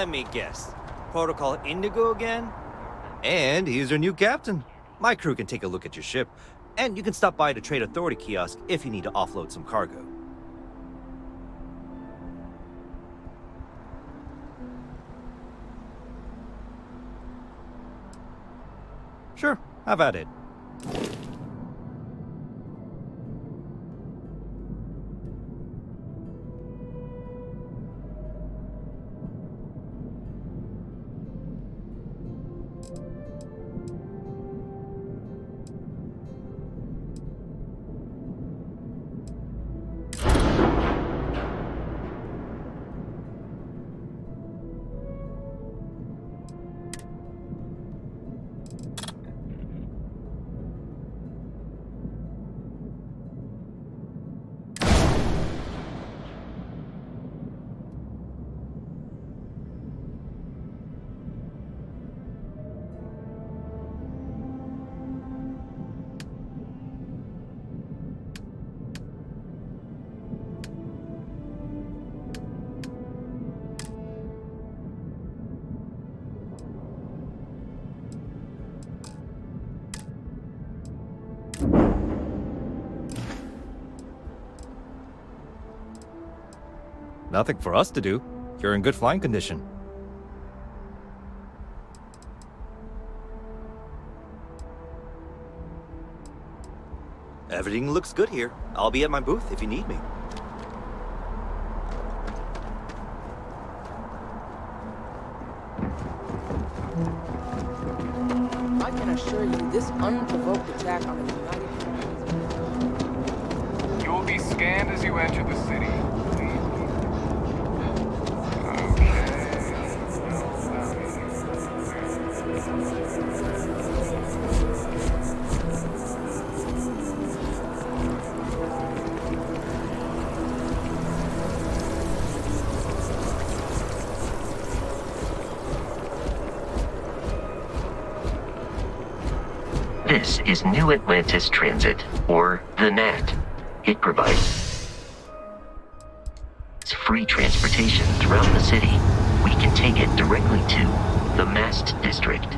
Let me guess. Protocol Indigo again? And he's your new captain. My crew can take a look at your ship, and you can stop by the Trade Authority kiosk if you need to offload some cargo. Sure, have at it. Nothing for us to do. You're in good flying condition. Everything looks good here. I'll be at my booth if you need me. I can assure you, this unprovoked attack on the United Kingdom. You will be scanned as you enter the city. This is New Atlantis Transit, or the NAT. It provides free transportation throughout the city. We can take it directly to the Mast District.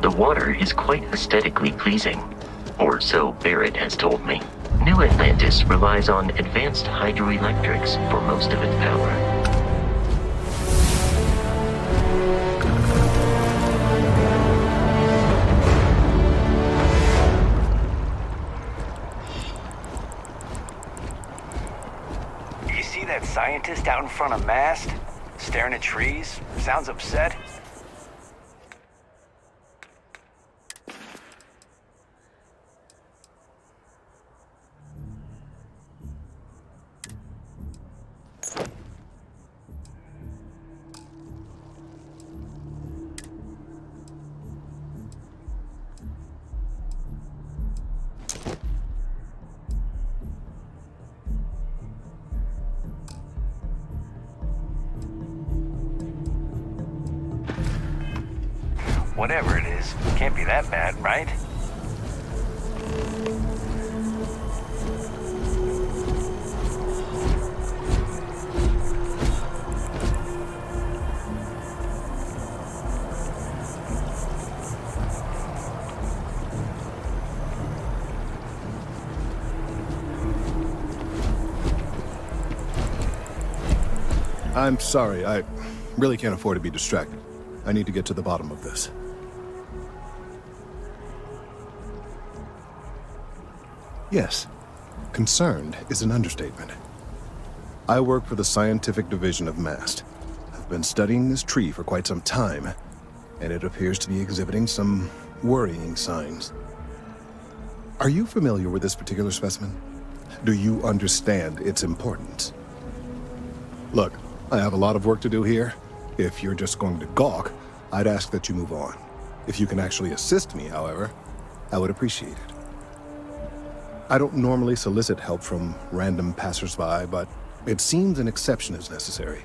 The water is quite aesthetically pleasing, or so Barrett has told me. New Atlantis relies on advanced hydroelectrics for most of its power. You see that scientist out in front of Mast? Staring at trees? Sounds upset. Whatever it is, can't be that bad, right? I'm sorry, I really can't afford to be distracted. I need to get to the bottom of this. Yes, concerned is an understatement. I work for the scientific division of MAST. I've been studying this tree for quite some time, and it appears to be exhibiting some worrying signs. Are you familiar with this particular specimen? Do you understand its importance? Look, I have a lot of work to do here. If you're just going to gawk, I'd ask that you move on. If you can actually assist me, however, I would appreciate it. I don't normally solicit help from random passersby, but it seems an exception is necessary.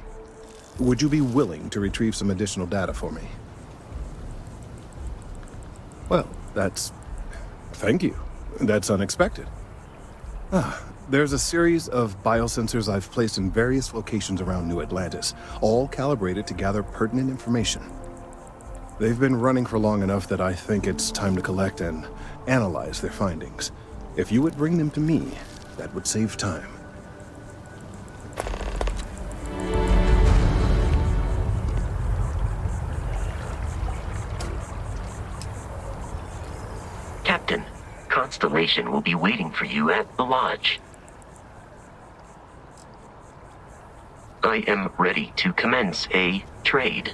Would you be willing to retrieve some additional data for me? Well, thank you. That's unexpected. There's a series of biosensors I've placed in various locations around New Atlantis, all calibrated to gather pertinent information. They've been running for long enough that I think it's time to collect and analyze their findings. If you would bring them to me, that would save time. Captain, Constellation will be waiting for you at the lodge. I am ready to commence a trade.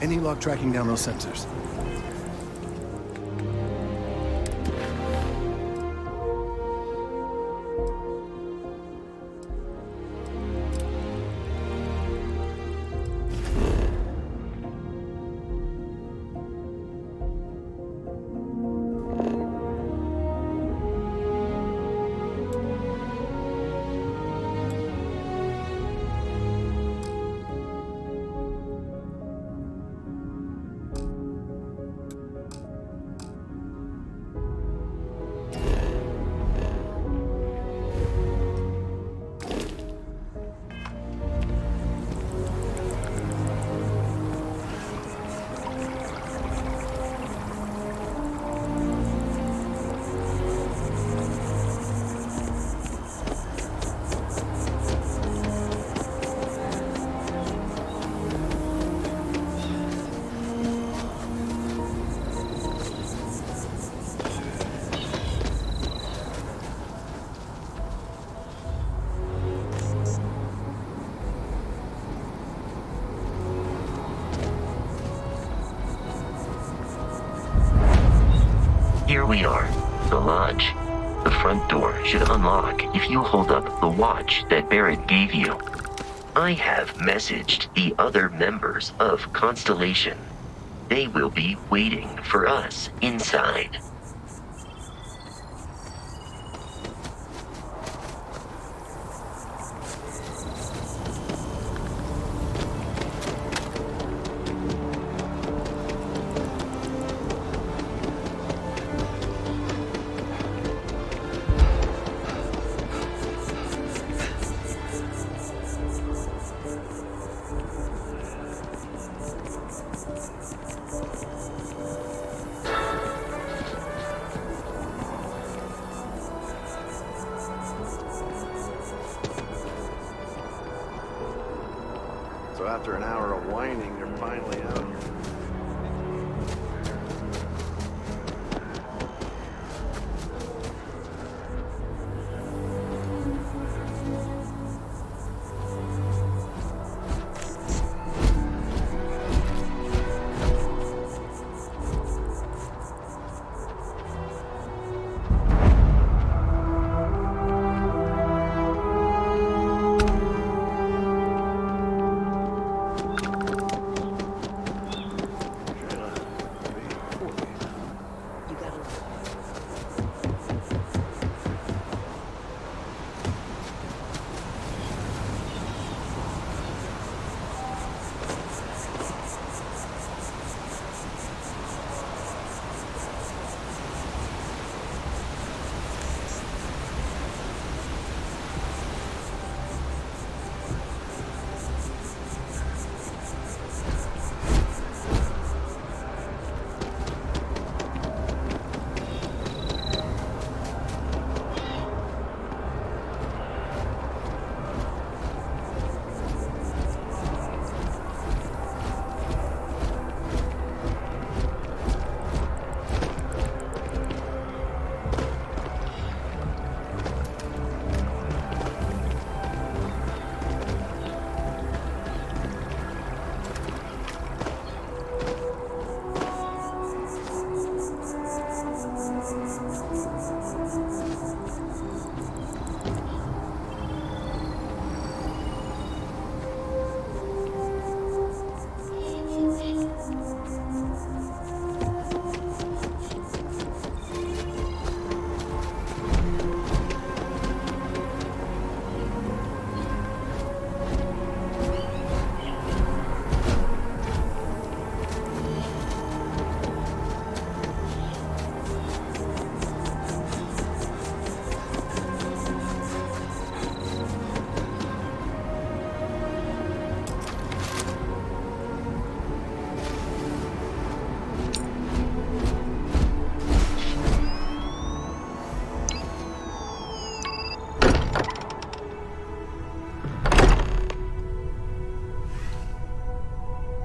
Any luck tracking down those sensors? we are. The lodge. The front door should unlock if you hold up the watch that Barrett gave you. I have messaged the other members of Constellation. They will be waiting for us inside. So after an hour of whining, you're finally out here.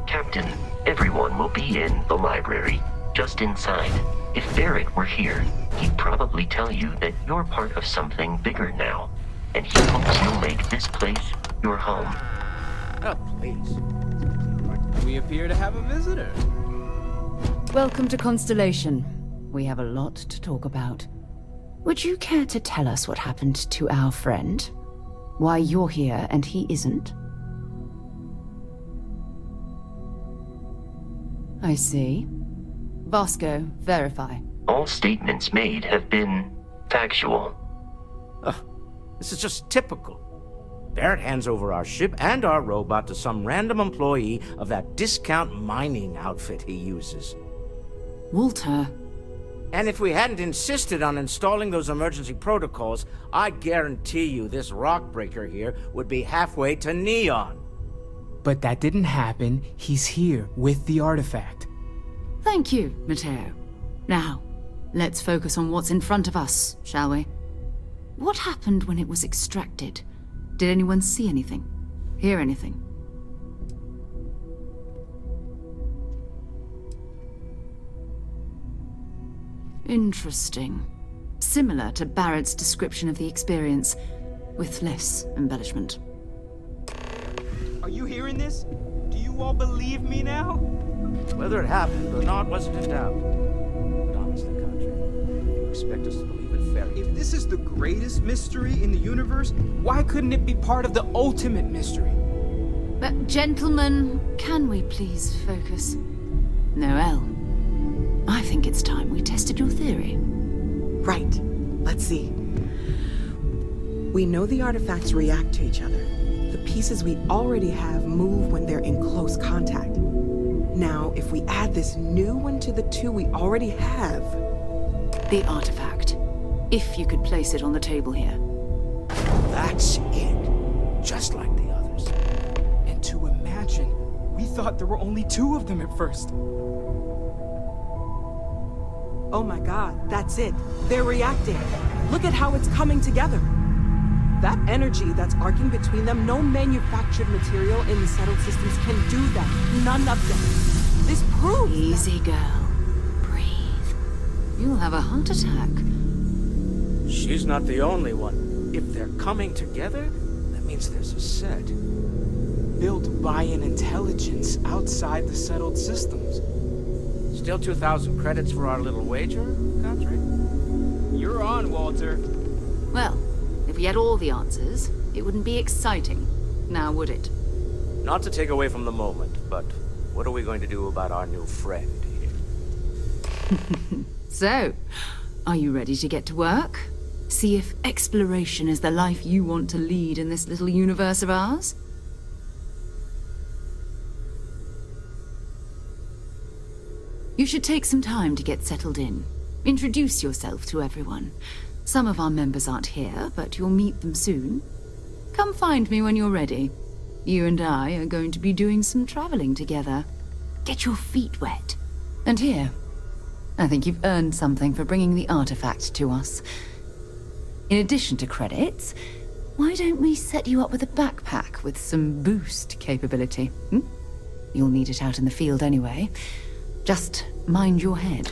Captain, everyone will be in the library, just inside. If Barrett were here, he'd probably tell you that you're part of something bigger now, and he hopes you'll make this place your home. Oh, please. We appear to have a visitor. Welcome to Constellation. We have a lot to talk about. Would you care to tell us what happened to our friend? Why you're here and he isn't? I see. Vasco, verify. All statements made have been factual. This is just typical. Barrett hands over our ship and our robot to some random employee of that discount mining outfit he uses. Walter. And if we hadn't insisted on installing those emergency protocols, I guarantee you this rock breaker here would be halfway to Neon. But that didn't happen. He's here with the artifact. Thank you, Matteo. Now, let's focus on what's in front of us, shall we? What happened when it was extracted? Did anyone see anything? Hear anything? Interesting. Similar to Barrett's description of the experience, with less embellishment. Are you hearing this? Do you all believe me now? Whether it happened or not wasn't in doubt. But honestly, Country, expect us to believe in fairy tales? If this is the greatest mystery in the universe, why couldn't it be part of the ultimate mystery? But gentlemen, can we please focus? Noel, I think it's time we tested your theory. Right. Let's see. We know the artifacts react to each other. The pieces we already have move when they're in close contact. Now, if we add this new one to the two we already have... The artifact. If you could place it on the table here. That's it. Just like the others. And to imagine, we thought there were only 2 of them at first. Oh my god, that's it. They're reacting. Look at how it's coming together. That energy that's arcing between them, no manufactured material in the settled systems can do that. None of them. This proves... Easy, girl. Breathe. You'll have a heart attack. She's not the only one. If they're coming together, that means there's a set. Built by an intelligence outside the settled systems. Still 2,000 credits for our little wager, Country? You're on, Walter. Well, if we had all the answers, it wouldn't be exciting. Now, would it? Not to take away from the moment, but what are we going to do about our new friend here? So, are you ready to get to work? See if exploration is the life you want to lead in this little universe of ours? You should take some time to get settled in. Introduce yourself to everyone. Some of our members aren't here, but you'll meet them soon. Come find me when you're ready. You and I are going to be doing some traveling together. Get your feet wet. And here, I think you've earned something for bringing the artifact to us. In addition to credits, why don't we set you up with a backpack with some boost capability? You'll need it out in the field anyway. Just mind your head.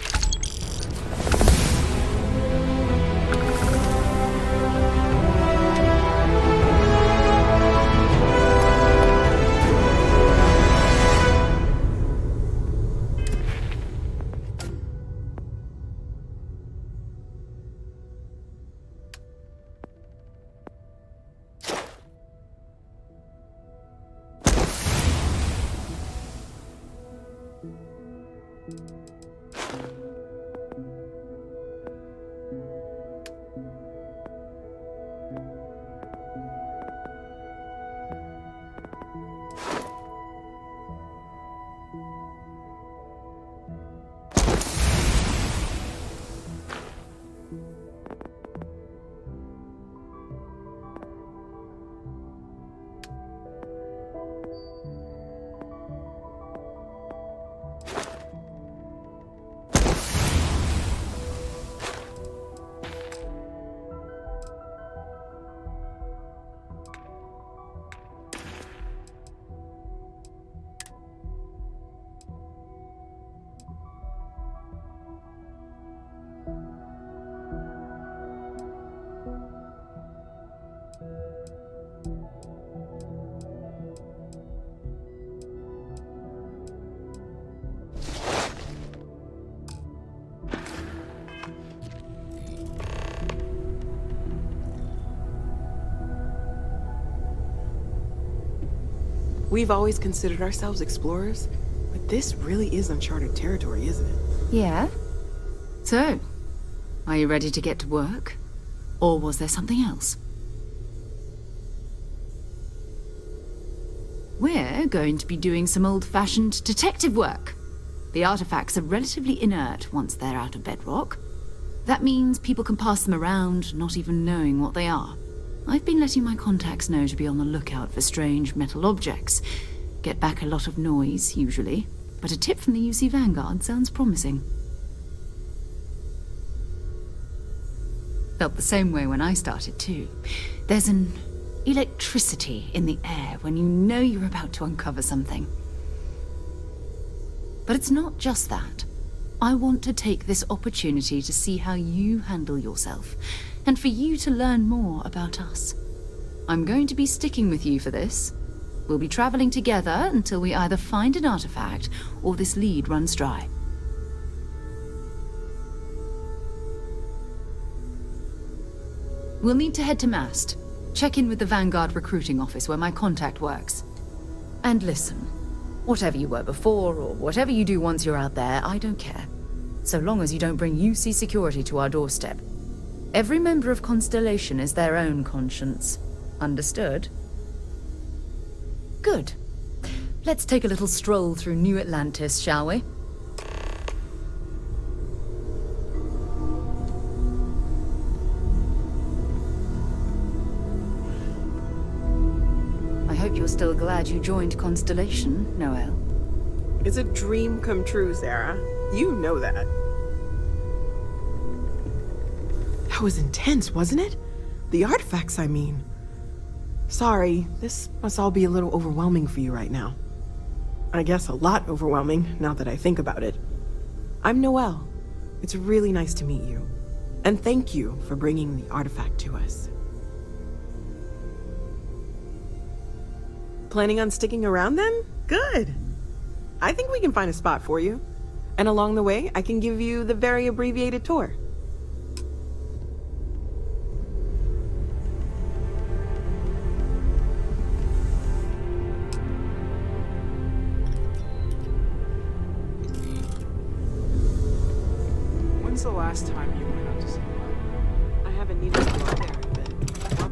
We've always considered ourselves explorers, but this really is uncharted territory, isn't it? Yeah? So, are you ready to get to work? Or was there something else? We're going to be doing some old-fashioned detective work. The artifacts are relatively inert once they're out of bedrock. That means people can pass them around, not even knowing what they are. I've been letting my contacts know to be on the lookout for strange metal objects. Get back a lot of noise, usually, but a tip from the UC Vanguard sounds promising. Felt the same way when I started, too. There's an electricity in the air when you know you're about to uncover something. But it's not just that. I want to take this opportunity to see how you handle yourself, and for you to learn more about us. I'm going to be sticking with you for this. We'll be traveling together until we either find an artifact or this lead runs dry. We'll need to head to Mast. Check in with the Vanguard recruiting office where my contact works. And listen, whatever you were before, or whatever you do once you're out there, I don't care. So long as you don't bring UC security to our doorstep. Every member of Constellation is their own conscience. Understood? Good. Let's take a little stroll through New Atlantis, shall we? I hope you're still glad you joined Constellation, Noel. It's a dream come true, Sarah. You know that. That was intense, wasn't it? The artifacts, I mean. Sorry, this must all be a little overwhelming for you right now. I guess a lot overwhelming, now that I think about it. I'm Noel. It's really nice to meet you. And thank you for bringing the artifact to us. Planning on sticking around then? Good. I think we can find a spot for you. And along the way, I can give you the very abbreviated tour. When's the last time you went out to see Weiten? I haven't needed to go out there, but...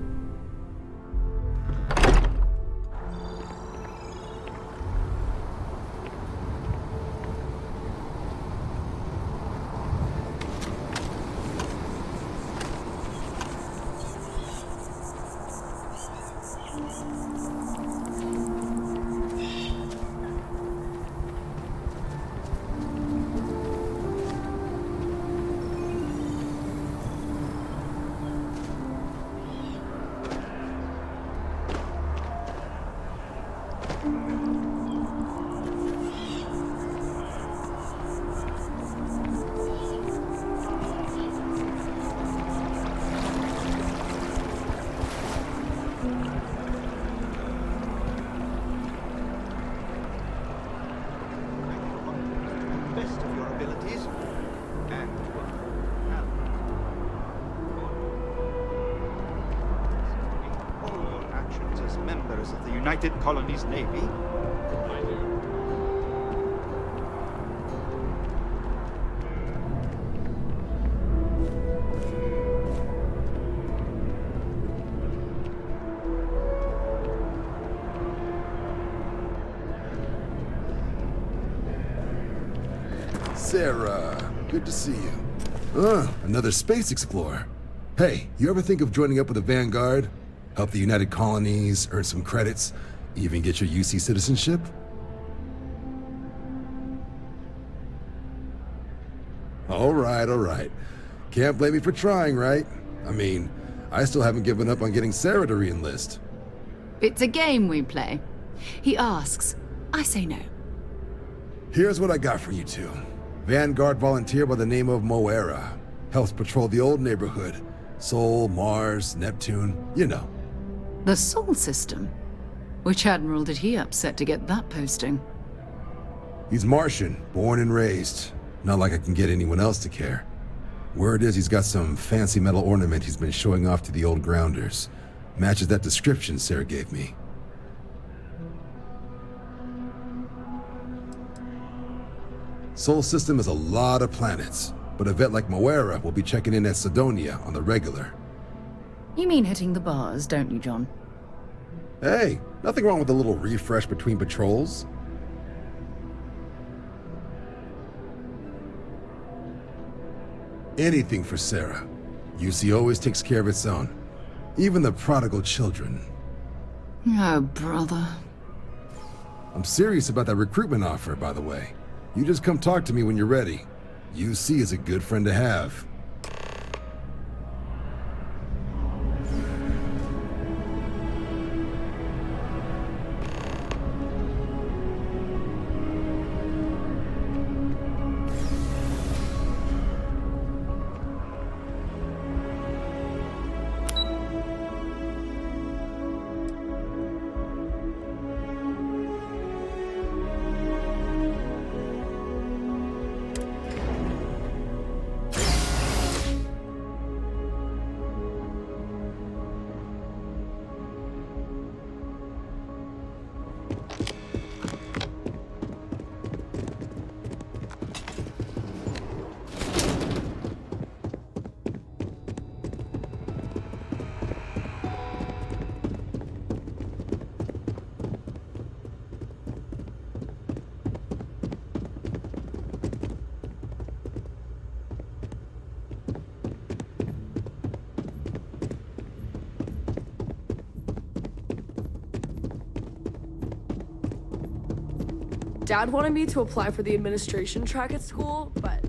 best of your abilities and all your actions as members of the United Colonies Navy. Sarah, good to see you. Another space explorer. Hey, you ever think of joining up with the Vanguard? Help the United Colonies, earn some credits, even get your UC citizenship? All right. Can't blame me for trying, right? I mean, I still haven't given up on getting Sarah to re-enlist. It's a game we play. He asks, I say no. Here's what I got for you two. Vanguard volunteer by the name of Moira. Helps patrol the old neighborhood. Sol, Mars, Neptune, you know. The Sol system? Which admiral did he upset to get that posting? He's Martian, born and raised. Not like I can get anyone else to care. Word is he's got some fancy metal ornament he's been showing off to the old grounders. Matches that description Sarah gave me. Sol system has a lot of planets, but a vet like Moira will be checking in at Sidonia on the regular. You mean hitting the bars, don't you, John? Hey, nothing wrong with a little refresh between patrols. Anything for Sarah. UC always takes care of its own. Even the prodigal children. Oh, brother. I'm serious about that recruitment offer, by the way. You just come talk to me when you're ready. UC is a good friend to have. Dad wanted me to apply for the administration track at school, but...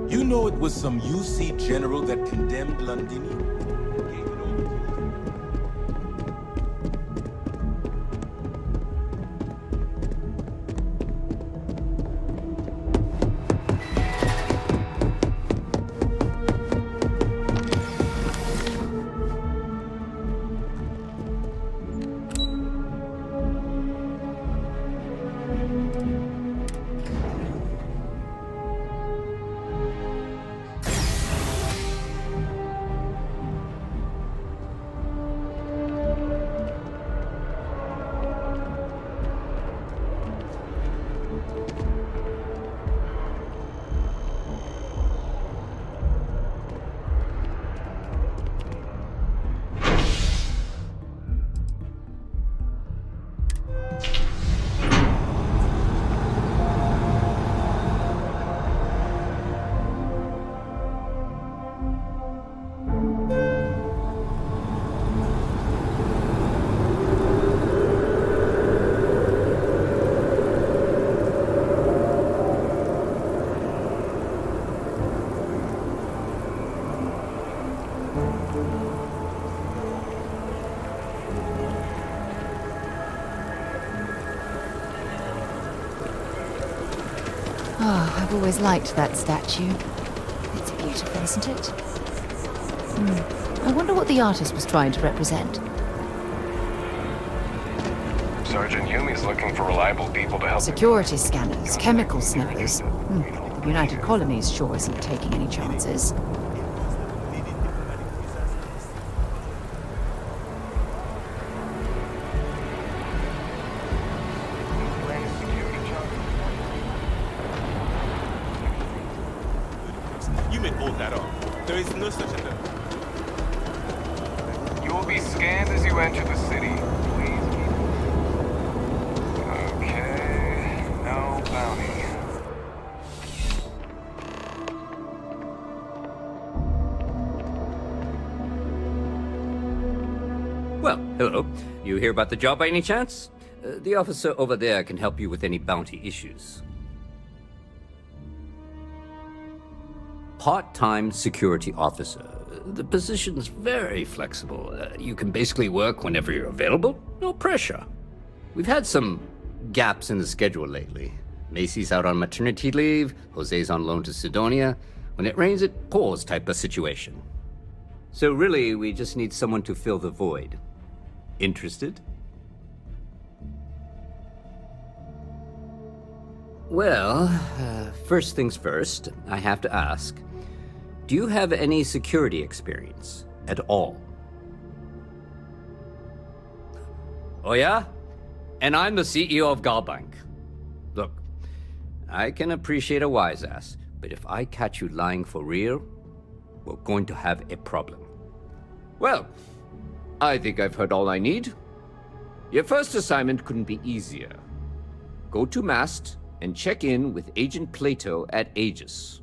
You know it was some UC general that condemned Londini? Oh, I've always liked that statue. It's beautiful, isn't it? I wonder what the artist was trying to represent. Sergeant Hume's looking for reliable people to help. Security scanners, chemical sniffers. United Colonies sure isn't taking any chances. You made all that up. There is no such a thing. You will be scanned as you enter the city. Please keep... Okay, no bounty. Well, hello. You hear about the job by any chance? The officer over there can help you with any bounty issues. Part-time security officer. The position's very flexible. You can basically work whenever you're available. No pressure. We've had some gaps in the schedule lately. Macy's out on maternity leave. Jose's on loan to Sidonia. When it rains, it pours type of situation. So really, we just need someone to fill the void. Interested? Well, first things first, I have to ask. Do you have any security experience at all? Oh yeah? And I'm the CEO of Galbank. Look, I can appreciate a wise ass, but if I catch you lying for real, we're going to have a problem. Well, I think I've heard all I need. Your first assignment couldn't be easier. Go to Mast and check in with Agent Plato at Aegis.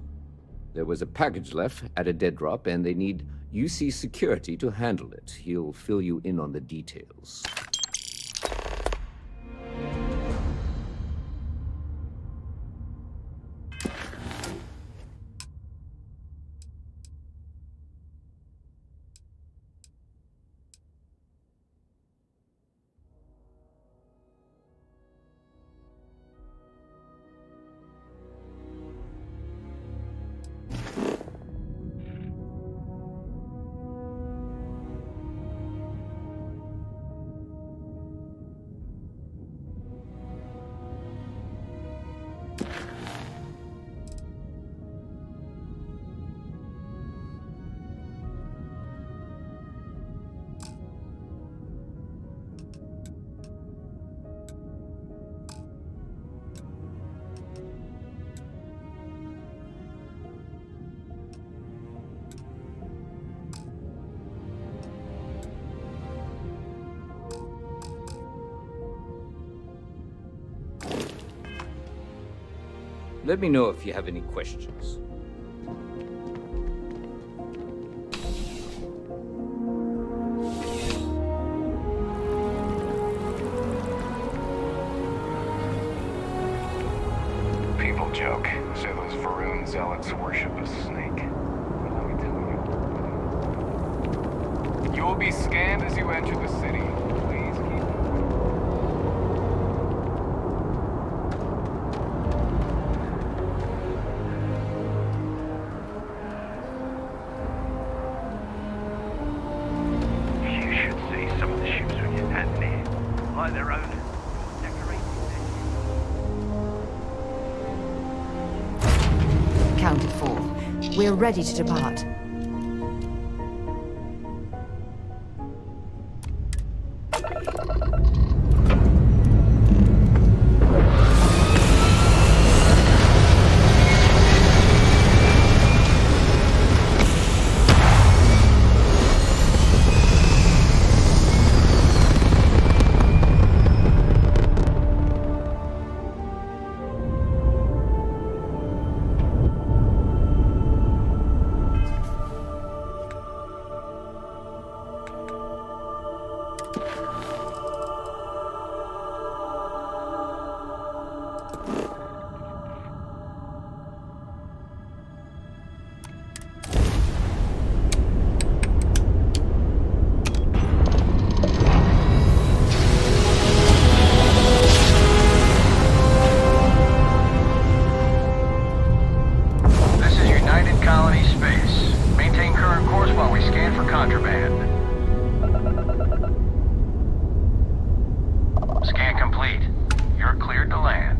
There was a package left at a dead drop, and they need UC security to handle it. He'll fill you in on the details. Let me know if you have any questions. People joke. Say those Varun zealots worship a snake. But let me tell you. You will be scanned as you enter the city. Please keep. You should see some of the ships when you stand near. Like their own decorated. Counted 4. We're ready to depart. This is United Colony Space. Maintain current course while we scan for contraband. Scan complete. You're cleared to land.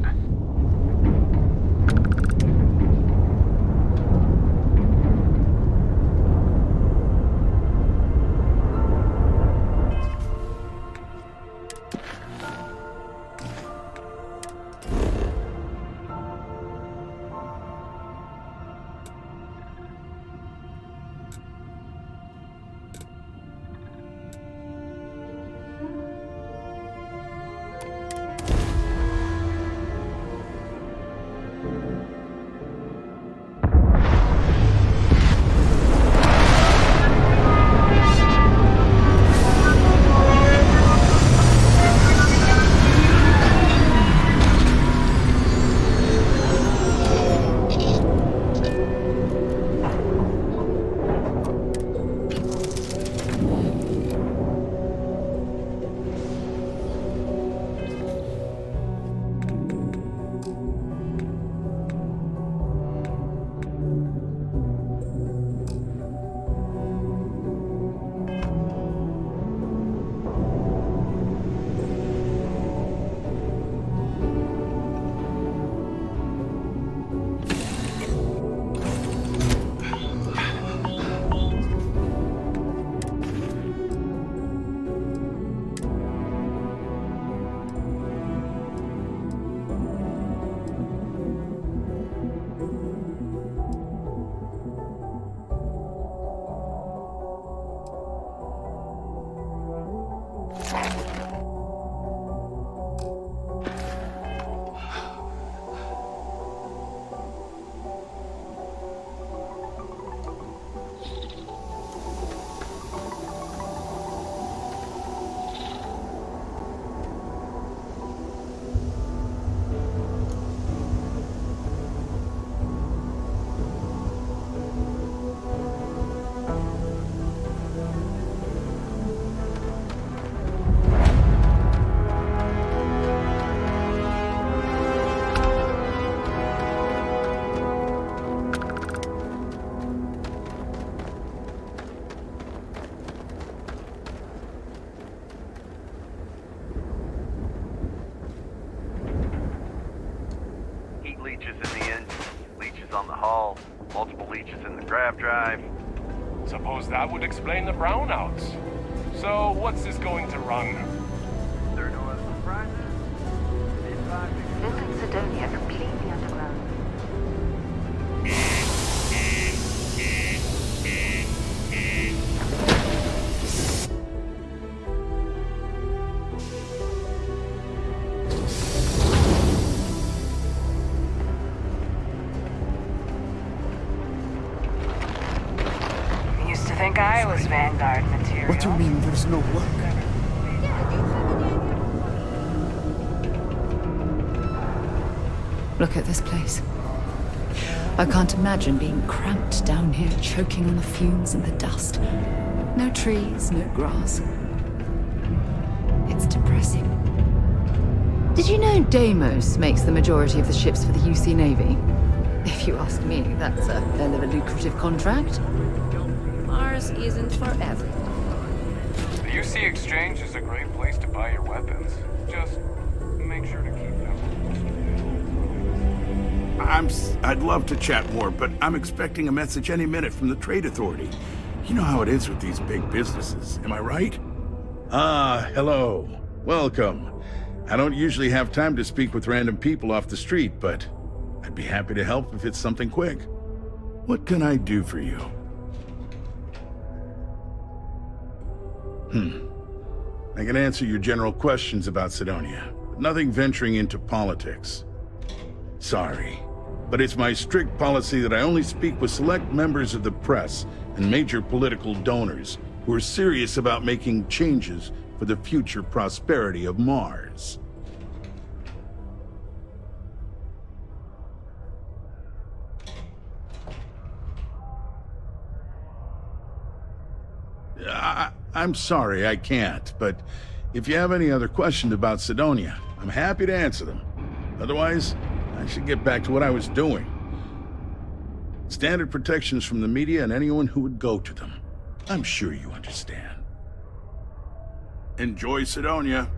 Leeches in the engine, leeches on the hull, multiple leeches in the grav drive. Suppose that would explain the brownouts. So, what's this going to run? There are no other surprises? Building Sidonia completely underground. was Vanguard material. What do you mean there's no work? Look at this place. I can't imagine being cramped down here, choking on the fumes and the dust. No trees, no grass. It's depressing. Did you know Deimos makes the majority of the ships for the UC Navy? If you ask me, that's a hell of a lucrative contract. Mars isn't for everyone. The UC Exchange is a great place to buy your weapons. Just make sure to keep them. I'd love to chat more, but I'm expecting a message any minute from the Trade Authority. You know how it is with these big businesses, am I right? Ah, hello. Welcome. I don't usually have time to speak with random people off the street, but I'd be happy to help if it's something quick. What can I do for you? I can answer your general questions about Sidonia, but nothing venturing into politics. Sorry, but it's my strict policy that I only speak with select members of the press and major political donors who are serious about making changes for the future prosperity of Mars. I'm sorry, I can't, but if you have any other questions about Sidonia, I'm happy to answer them. Otherwise, I should get back to what I was doing. Standard protections from the media and anyone who would go to them. I'm sure you understand. Enjoy Sidonia.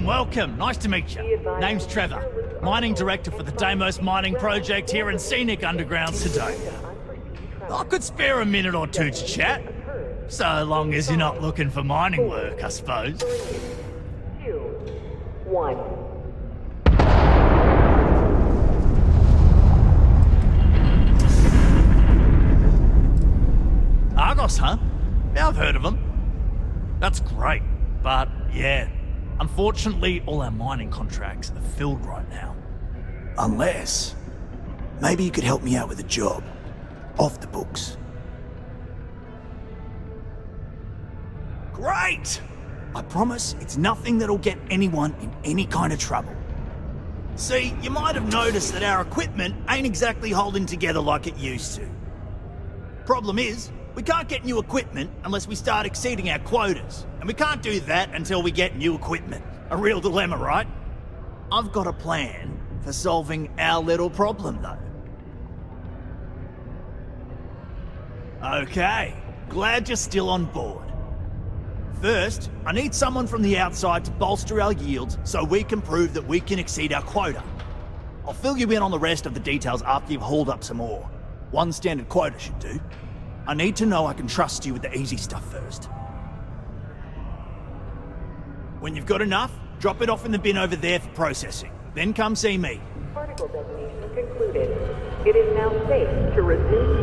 Welcome, nice to meet you. Name's Trevor, mining director for the Deimos mining project here in scenic underground Sidonia. I could spare a minute or two to chat, so long as you're not looking for mining work, I suppose. 3, 2, 1. Argos, huh? Yeah, I've heard of them. That's great, but yeah. Unfortunately, all our mining contracts are filled right now. Unless, maybe you could help me out with a job. Off the books. Great! I promise it's nothing that'll get anyone in any kind of trouble. See, you might have noticed that our equipment ain't exactly holding together like it used to. Problem is, we can't get new equipment unless we start exceeding our quotas. And we can't do that until we get new equipment. A real dilemma, right? I've got a plan for solving our little problem, though. Okay, glad you're still on board. First, I need someone from the outside to bolster our yields so we can prove that we can exceed our quota. I'll fill you in on the rest of the details after you've hauled up some ore. One standard quota should do. I need to know I can trust you with the easy stuff first. When you've got enough, drop it off in the bin over there for processing. Then come see me. Particle detonation concluded. It is now safe to resume